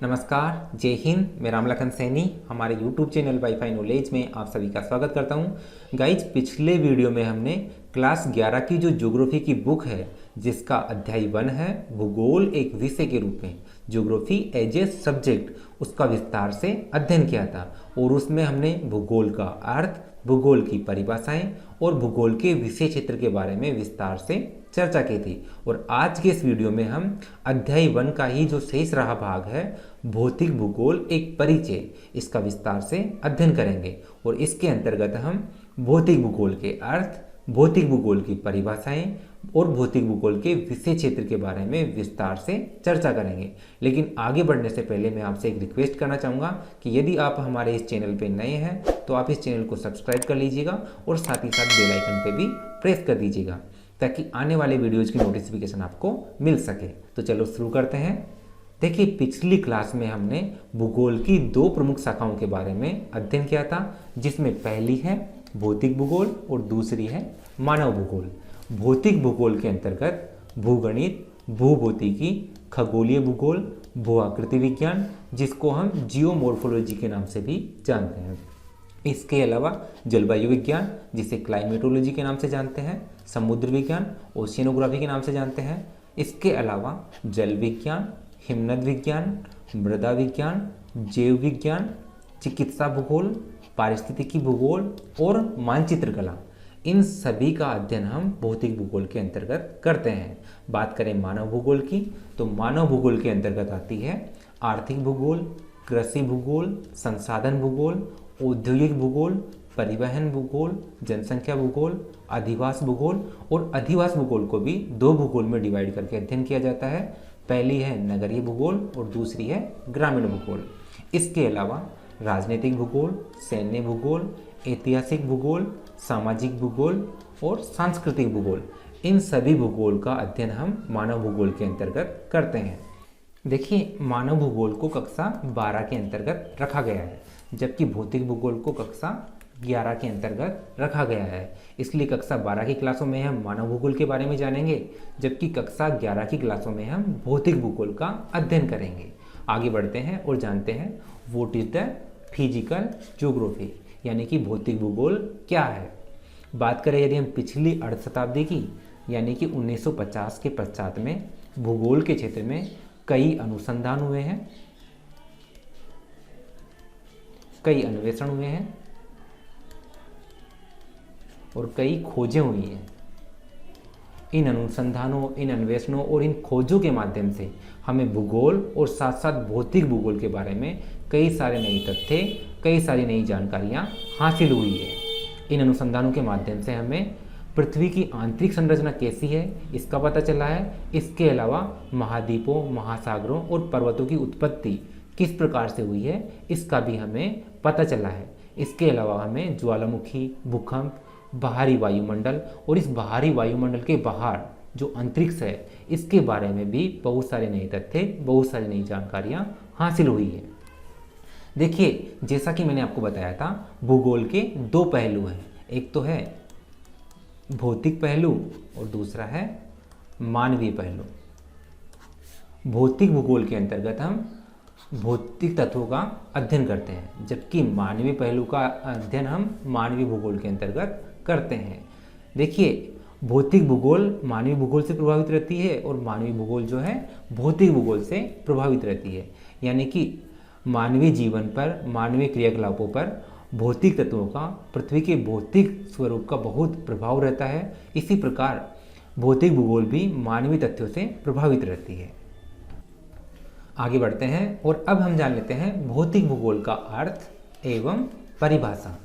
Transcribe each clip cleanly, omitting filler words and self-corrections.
नमस्कार, जय हिंद। मैं रामलखन सैनी हमारे YouTube चैनल वाईफाई नॉलेज में आप सभी का स्वागत करता हूं। गाइज, पिछले वीडियो में हमने क्लास 11 की जो ज्योग्राफी की बुक है, जिसका अध्याय 1 है भूगोल एक विषय के रूप में, ज्योग्राफी एज ए सब्जेक्ट, उसका विस्तार से अध्ययन किया था। और उसमें हमने भूगोल का अर्थ, भूगोल की परिभाषाएं और भूगोल के विषय क्षेत्र के बारे में विस्तार से चर्चा की थी। और आज के इस वीडियो में हम अध्याय 1 का ही जो शेष रहा भाग है, भौतिक भूगोल एक परिचय, इसका विस्तार से अध्ययन करेंगे। और इसके अंतर्गत हम भौतिक भूगोल के अर्थ, भौतिक भूगोल की परिभाषाएं और भौतिक भूगोल के विषय क्षेत्र के बारे में विस्तार से चर्चा करेंगे। लेकिन आगे बढ़ने से पहले मैं आपसे एक रिक्वेस्ट करना चाहूँगा कि यदि आप हमारे इस चैनल पर नए हैं तो आप इस चैनल को सब्सक्राइब कर लीजिएगा और साथ ही साथ बेल आइकन पर भी प्रेस कर दीजिएगा, ताकि आने वाले वीडियोज़ की नोटिफिकेशन आपको मिल सके। तो चलो शुरू करते हैं। देखिए, पिछली क्लास में हमने भूगोल की दो प्रमुख शाखाओं के बारे में अध्ययन किया था, जिसमें पहली है भौतिक भूगोल और दूसरी है मानव भूगोल। भौतिक भूगोल के अंतर्गत भूगणित, भूभौतिकी, खगोलीय भूगोल, भू आकृति विज्ञान, जिसको हम जियोमॉर्फोलॉजी के नाम से भी जानते हैं। इसके अलावा जलवायु विज्ञान, जिसे क्लाइमेटोलॉजी के नाम से जानते हैं, समुद्र विज्ञान, ओशियनोग्राफी के नाम से जानते हैं। इसके अलावा जल विज्ञान, हिमनद विज्ञान, मृदा विज्ञान, जैव विज्ञान, चिकित्सा भूगोल, पारिस्थितिकी भूगोल और मानचित्र कला, इन सभी का अध्ययन हम भौतिक भूगोल के अंतर्गत करते हैं। बात करें मानव भूगोल की, तो मानव भूगोल के अंतर्गत आती है आर्थिक भूगोल, कृषि भूगोल, संसाधन भूगोल, औद्योगिक भूगोल, परिवहन भूगोल, जनसंख्या भूगोल, अधिवास भूगोल। और अधिवास भूगोल को भी दो भूगोल में डिवाइड करके अध्ययन किया जाता है। पहली है नगरीय भूगोल और दूसरी है ग्रामीण भूगोल। इसके अलावा राजनीतिक भूगोल, सैन्य भूगोल, ऐतिहासिक भूगोल, सामाजिक भूगोल और सांस्कृतिक भूगोल, इन सभी भूगोल का अध्ययन हम मानव भूगोल के अंतर्गत करते हैं। देखिए, मानव भूगोल को कक्षा 12 के अंतर्गत रखा गया है, जबकि भौतिक भूगोल को कक्षा 11 के अंतर्गत रखा गया है। इसलिए कक्षा 12 की क्लासों में हम मानव भूगोल के बारे में जानेंगे, जबकि कक्षा 11 की क्लासों में हम भौतिक भूगोल का अध्ययन करेंगे। आगे बढ़ते हैं और जानते हैं what is the physical geography, यानी कि भौतिक भूगोल क्या है। बात करें यदि हम पिछली अर्ध शताब्दी की, यानी कि 1950 के पश्चात में भूगोल के क्षेत्र में कई अनुसंधान हुए हैं, कई अन्वेषण हुए हैं और कई खोजें हुई हैं। इन अनुसंधानों, इन अन्वेषणों और इन खोजों के माध्यम से हमें भूगोल और साथ साथ भौतिक भूगोल के बारे में कई सारे नए तथ्य, कई सारी नई जानकारियाँ हासिल हुई है। इन अनुसंधानों के माध्यम से हमें पृथ्वी की आंतरिक संरचना कैसी है, इसका पता चला है। इसके अलावा महाद्वीपों, महासागरों और पर्वतों की उत्पत्ति किस प्रकार से हुई है, इसका भी हमें पता चला है। इसके अलावा हमें ज्वालामुखी, भूकंप, बाहरी वायुमंडल और इस बाहरी वायुमंडल के बाहर जो अंतरिक्ष है, इसके बारे में भी बहुत सारे नए तथ्य, बहुत सारी नई जानकारियाँ हासिल हुई है। देखिए, जैसा कि मैंने आपको बताया था, भूगोल के दो पहलू हैं, एक तो है भौतिक पहलू और दूसरा है मानवीय पहलू। भौतिक भूगोल के अंतर्गत हम भौतिक तत्वों का अध्ययन करते हैं, जबकि मानवीय पहलू का अध्ययन हम मानवीय भूगोल के अंतर्गत करते हैं। देखिए, भौतिक भूगोल मानवीय भूगोल से प्रभावित रहती है और मानवीय भूगोल जो है भौतिक भूगोल से प्रभावित रहती है। यानी कि मानवीय जीवन पर, मानवीय क्रियाकलापों पर भौतिक तत्वों का पृथ्वी के भौतिक स्वरूप का बहुत प्रभाव रहता है। इसी प्रकार भौतिक भूगोल भी मानवीय तथ्यों से प्रभावित रहती है। आगे बढ़ते हैं और अब हम जान लेते हैं भौतिक भूगोल का अर्थ एवं परिभाषा।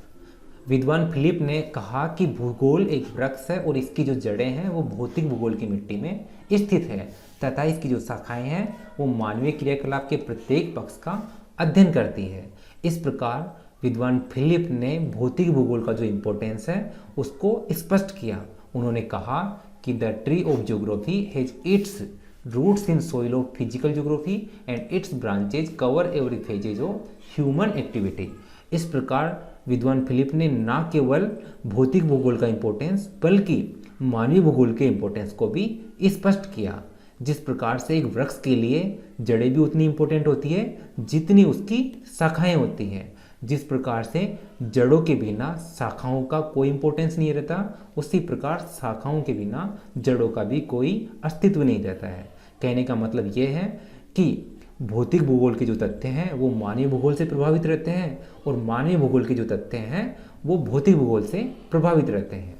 विद्वान फिलिप ने कहा कि भूगोल एक वृक्ष है और इसकी जो जड़ें हैं वो भौतिक भूगोल की मिट्टी में स्थित है, तथा इसकी जो शाखाएं हैं वो मानवीय क्रियाकलाप के प्रत्येक पक्ष का अध्ययन करती है। इस प्रकार विद्वान फिलिप ने भौतिक भूगोल का जो इम्पोर्टेंस है उसको स्पष्ट किया। उन्होंने कहा कि the tree of geography has its roots in soil of physical geography and its branches cover every phases of human activity. इस प्रकार विद्वान फिलिप ने न केवल भौतिक भूगोल का इम्पोर्टेंस बल्कि मानवीय भूगोल के इम्पोर्टेंस को भी स्पष्ट किया। जिस प्रकार से एक वृक्ष के लिए जड़ें भी उतनी इम्पोर्टेंट होती है जितनी उसकी शाखाएं होती हैं, जिस प्रकार से जड़ों के बिना शाखाओं का कोई इम्पोर्टेंस नहीं रहता, उसी प्रकार शाखाओं के बिना जड़ों का भी कोई अस्तित्व नहीं रहता है। कहने का मतलब ये है कि भौतिक भूगोल के जो तथ्य हैं वो मानवीय भूगोल से प्रभावित रहते हैं और मानवीय भूगोल के जो तथ्य हैं वो भौतिक भूगोल से प्रभावित रहते हैं।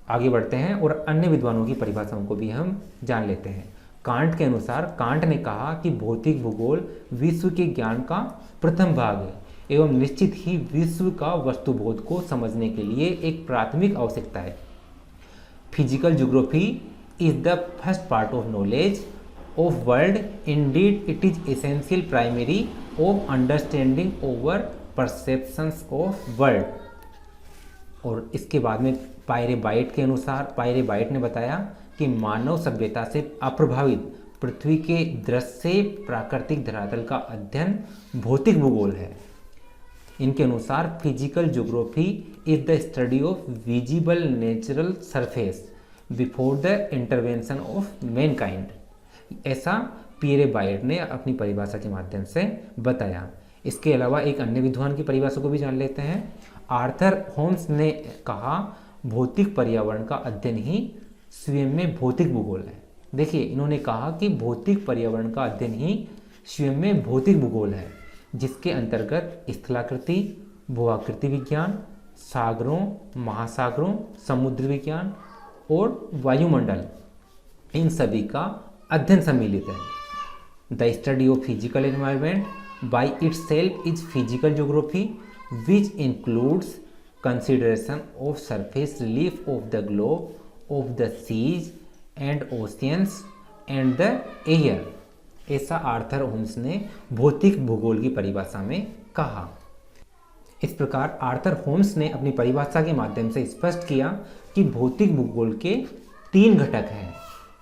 आगे बढ़ते हैं और अन्य विद्वानों की परिभाषाओं को भी हम जान लेते हैं। कांट के अनुसार कांट ने कहा कि भौतिक भूगोल विश्व के ज्ञान का प्रथम भाग है एवं निश्चित ही विश्व का वस्तुबोध को समझने के लिए एक प्राथमिक आवश्यकता है। Physical geography is the first part of knowledge of world, Indeed it is essential primary of understanding over perceptions of world. और इसके बाद में पायरेबाइट के अनुसार पायरेबाइट ने बताया कि मानव सभ्यता से अप्रभावित पृथ्वी के दृश्य प्राकृतिक धरातल का अध्ययन भौतिक भूगोल है। इनके अनुसार physical geography is the study of visible natural surface before the intervention of Mankind. ऐसा पायरेबाइट ने अपनी परिभाषा के माध्यम से बताया। इसके अलावा एक अन्य विद्वान की परिभाषा को भी जान लेते हैं। आर्थर होम्स ने कहा भौतिक पर्यावरण का अध्ययन ही स्वयं में भौतिक भूगोल है। देखिए, इन्होंने कहा कि भौतिक पर्यावरण का अध्ययन ही स्वयं में भौतिक भूगोल है, जिसके अंतर्गत स्थलाकृति, भूआकृति विज्ञान, सागरों, महासागरों, समुद्र विज्ञान और वायुमंडल, इन सभी का अध्ययन सम्मिलित है। The study of physical environment by itself is physical geography which includes consideration of surface relief of the globe, of the seas and oceans and the air। ऐसा आर्थर होम्स ने भौतिक भूगोल की परिभाषा में कहा। इस प्रकार आर्थर होम्स ने अपनी परिभाषा के माध्यम से स्पष्ट किया कि भौतिक भूगोल के 3 घटक हैं,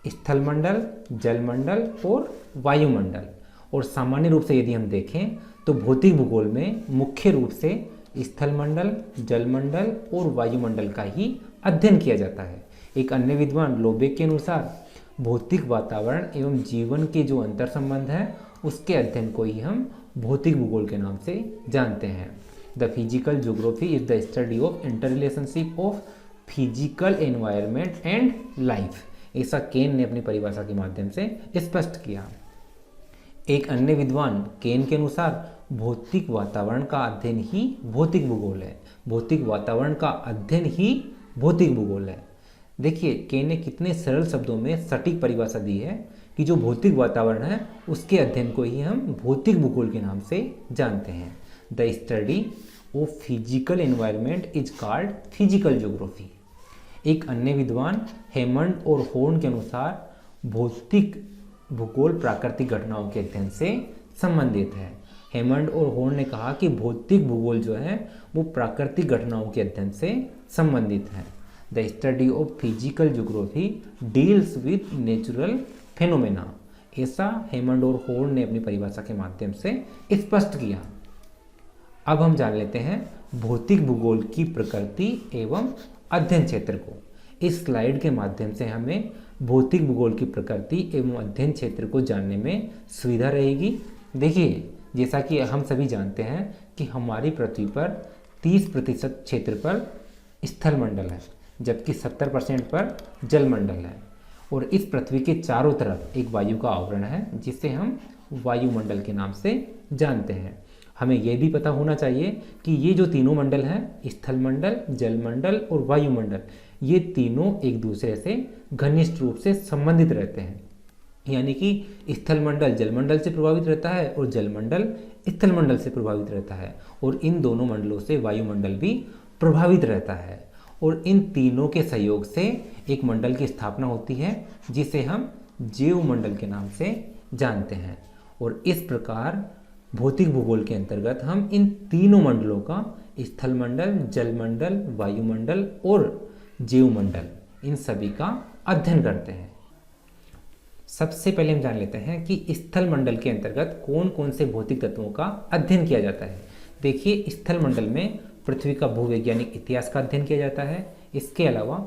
स्थलमंडल, जलमंडल और वायुमंडल। और सामान्य रूप से यदि हम देखें तो भौतिक भूगोल में मुख्य रूप से स्थलमंडल, जलमंडल और वायुमंडल का ही अध्ययन किया जाता है। एक अन्य विद्वान लोबेक के अनुसार भौतिक वातावरण एवं जीवन के जो अंतर संबंध है उसके अध्ययन को ही हम भौतिक भूगोल के नाम से जानते हैं। The physical geography is the study of inter relationship of physical environment and life. ऐसा केन ने अपनी परिभाषा के माध्यम से स्पष्ट किया। एक अन्य विद्वान केन के अनुसार भौतिक वातावरण का अध्ययन ही भौतिक भूगोल है। भौतिक वातावरण का अध्ययन ही भौतिक भूगोल है। देखिए, केन ने कितने सरल शब्दों में सटीक परिभाषा दी है कि जो भौतिक वातावरण है उसके अध्ययन को ही हम भौतिक भूगोल के नाम से जानते हैं। The study of physical environment is called physical geography. एक अन्य विद्वान हेमंड और हॉर्न के अनुसार भौतिक भूगोल प्राकृतिक घटनाओं के अध्ययन से संबंधित है। हेमंड और हॉर्न ने कहा कि भौतिक भूगोल जो है वो प्राकृतिक घटनाओं के अध्ययन से संबंधित है। The study of physical geography deals with natural phenomena. ऐसा हेमंड और हॉर्न ने अपनी परिभाषा के माध्यम से स्पष्ट किया। अब हम जान लेते हैं भौतिक भूगोल की प्रकृति एवं अध्ययन क्षेत्र को। इस स्लाइड के माध्यम से हमें भौतिक भूगोल की प्रकृति एवं अध्ययन क्षेत्र को जानने में सुविधा रहेगी। देखिए, जैसा कि हम सभी जानते हैं कि हमारी पृथ्वी पर 30% क्षेत्र पर स्थलमंडल है, जबकि 70% पर जलमंडल है। और इस पृथ्वी के चारों तरफ एक वायु का आवरण है जिसे हम वायुमंडल के नाम से जानते हैं। हमें यह भी पता होना चाहिए कि ये जो तीनों मंडल हैं, स्थलमंडल, जलमंडल और वायुमंडल, ये तीनों एक दूसरे से घनिष्ठ रूप से संबंधित रहते हैं। यानी कि स्थलमंडल जलमंडल से प्रभावित रहता है और जलमंडल स्थलमंडल से प्रभावित रहता है, और इन दोनों मंडलों से वायुमंडल भी प्रभावित रहता है। और इन तीनों के सहयोग से एक मंडल की स्थापना होती है जिसे हम जीवमंडल के नाम से जानते हैं। और इस प्रकार भौतिक भूगोल के अंतर्गत हम इन तीनों मंडलों का स्थलमंडल, जलमंडल, वायुमंडल और जीवमंडल, इन सभी का अध्ययन करते हैं। सबसे पहले हम जान लेते हैं कि स्थल मंडल के अंतर्गत कौन कौन से भौतिक तत्वों का अध्ययन किया जाता है। देखिए, स्थल मंडल में पृथ्वी का भूवैज्ञानिक इतिहास का अध्ययन किया जाता है। इसके अलावा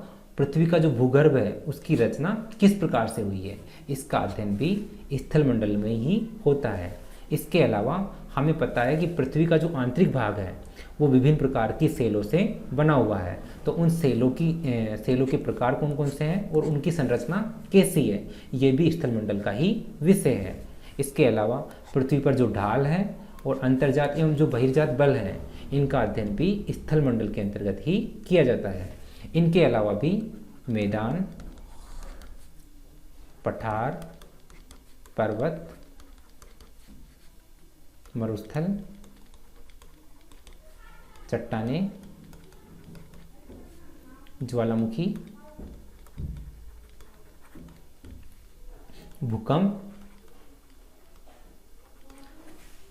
पृथ्वी का जो भूगर्भ है उसकी रचना किस प्रकार से हुई है, इसका अध्ययन भी स्थल मंडल में ही होता है। इसके अलावा हमें पता है कि पृथ्वी का जो आंतरिक भाग है वो विभिन्न प्रकार की सेलों से बना हुआ है। तो उन सेलों के प्रकार कौन कौन से हैं और उनकी संरचना कैसी है, ये भी स्थल मंडल का ही विषय है। इसके अलावा पृथ्वी पर जो ढाल है और अंतर्जात एवं जो बहिर्जात बल हैं, इनका अध्ययन भी स्थल मंडल के अंतर्गत ही किया जाता है। इनके अलावा भी मैदान, पठार, पर्वत, मरुस्थल, चट्टानें, ज्वालामुखी, भूकंप,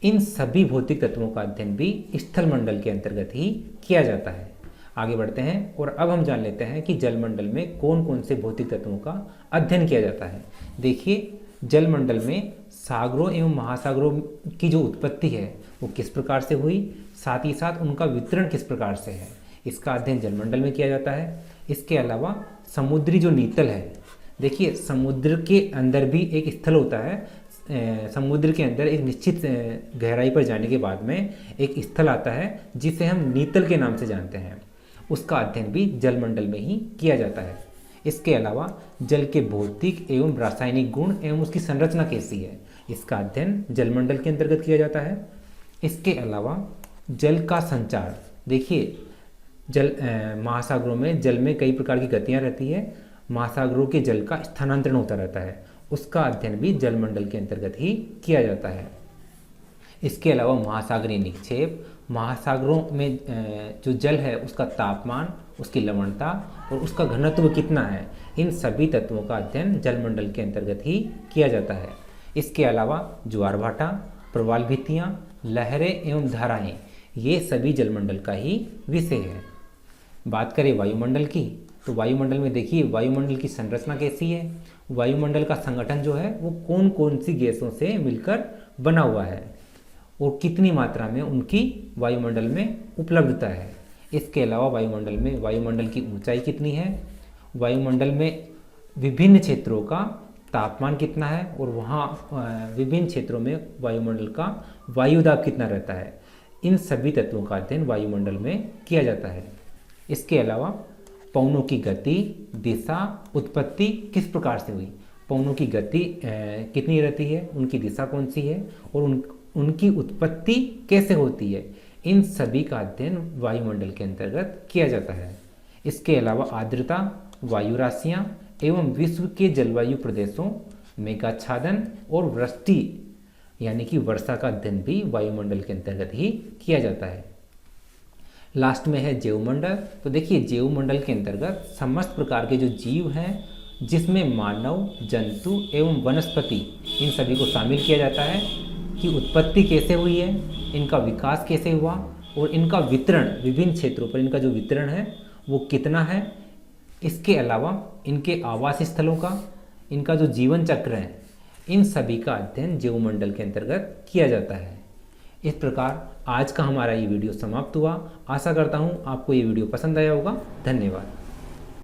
इन सभी भौतिक तत्वों का अध्ययन भी स्थल मंडल के अंतर्गत ही किया जाता है। आगे बढ़ते हैं और अब हम जान लेते हैं कि जलमंडल में कौन कौन से भौतिक तत्वों का अध्ययन किया जाता है। देखिए, जलमंडल में सागरों एवं महासागरों की जो उत्पत्ति है वो किस प्रकार से हुई, साथ ही साथ उनका वितरण किस प्रकार से है, इसका अध्ययन जलमंडल में किया जाता है। इसके अलावा समुद्री जो नीतल है, देखिए समुद्र के अंदर भी एक स्थल होता है। समुद्र के अंदर एक निश्चित गहराई पर जाने के बाद में एक स्थल आता है जिसे हम नीतल के नाम से जानते हैं, उसका अध्ययन भी जलमंडल में ही किया जाता है। इसके अलावा जल के भौतिक एवं रासायनिक गुण एवं उसकी संरचना कैसी है, इसका अध्ययन जलमंडल के अंतर्गत किया जाता है। इसके अलावा जल का संचार, देखिए महासागरों में जल में कई प्रकार की गतियाँ रहती है, महासागरों के जल का स्थानांतरण होता रहता है, उसका अध्ययन भी जलमंडल के अंतर्गत ही किया जाता है। इसके अलावा महासागरीय निक्षेप, महासागरों में जो जल है उसका तापमान, उसकी लवणता और उसका घनत्व कितना है, इन सभी तत्वों का अध्ययन जलमंडल के अंतर्गत ही किया जाता है। इसके अलावा ज्वार भाटा, प्रवाल भित्तियाँ, लहरें एवं धाराएं, ये सभी जलमंडल का ही विषय है। बात करें वायुमंडल की, तो वायुमंडल में देखिए वायुमंडल की संरचना कैसी है, वायुमंडल का संगठन जो है वो कौन कौन सी गैसों से मिलकर बना हुआ है और कितनी मात्रा में उनकी वायुमंडल में उपलब्धता है। इसके अलावा वायुमंडल में वायुमंडल की ऊंचाई कितनी है, वायुमंडल में विभिन्न क्षेत्रों का तापमान कितना है और वहाँ विभिन्न क्षेत्रों में वायुमंडल का वायुदाब कितना रहता है, इन सभी तत्वों का अध्ययन वायुमंडल में किया जाता है। इसके अलावा पवनों की गति, दिशा, उत्पत्ति किस प्रकार से हुई, पवनों की गति कितनी रहती है, उनकी दिशा कौन सी है और उनकी उत्पत्ति कैसे होती है, इन सभी का अध्ययन वायुमंडल के अंतर्गत किया जाता है। इसके अलावा आर्द्रता, वायु राशियाँ एवं विश्व के जलवायु प्रदेशों, मेघाच्छादन और वृष्टि यानी कि वर्षा का अध्ययन भी वायुमंडल के अंतर्गत ही किया जाता है। लास्ट में है जैवमंडल। तो देखिए जैवमंडल के अंतर्गत समस्त प्रकार के जो जीव हैं, जिसमें मानव, जंतु एवं वनस्पति, इन सभी को शामिल किया जाता है कि उत्पत्ति कैसे हुई है, इनका विकास कैसे हुआ और इनका वितरण, विभिन्न क्षेत्रों पर इनका जो वितरण है वो कितना है। इसके अलावा इनके आवास स्थलों का, इनका जो जीवन चक्र है, इन सभी का अध्ययन जैवमंडल के अंतर्गत किया जाता है। इस प्रकार आज का हमारा ये वीडियो समाप्त हुआ। आशा करता हूँ आपको ये वीडियो पसंद आया होगा। धन्यवाद।